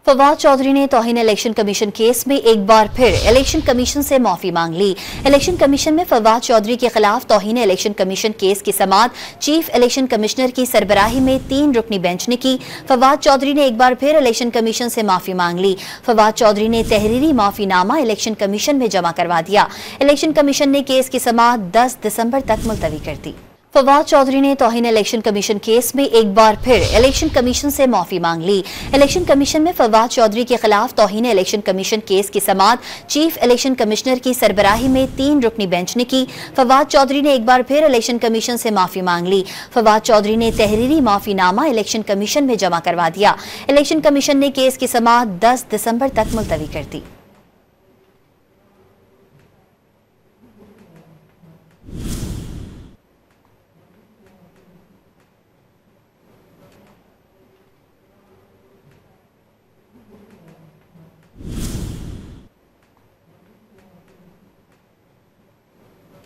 फवाद चौधरी ने तौहीन election commission case में एक बार फिर इलेक्शन कमीशन से माफी मांग ली। इलेक्शन कमीशन में फवाद चौधरी के खिलाफ तौहीन इलेक्शन कमीशन केस की समाअत चीफ इलेक्शन कमिश्नर की सरबराही में 3 रुकनी बेंच ने की। फवाद चौधरी ने एक बार फिर इलेक्शन कमीशन से माफी मांग ली। फवाद चौधरी ने तहरीरी माफीनामा इलेक्शन कमीशन में जमा करवा दिया। इलेक्शन कमीशन ने केस की समाअत 10 दिसंबर तक मुलतवी कर दी। फवाद चौधरी ने तौहीन इलेक्शन कमीशन केस में एक बार फिर इलेक्शन कमीशन से माफी मांग ली। इलेक्शन कमीशन में फवाद चौधरी के खिलाफ तौहीन इलेक्शन कमीशन केस की समाअत चीफ इलेक्शन कमिश्नर की सरबराही में 3 रुकनी बेंच ने की। फवाद चौधरी ने एक बार फिर इलेक्शन कमीशन से माफी मांग ली। फवाद चौधरी ने तहरीरी माफीनामा इलेक्शन कमीशन में जमा करवा दिया। इलेक्शन कमीशन ने केस की समाअत 10 दिसंबर तक मुलतवी कर दी।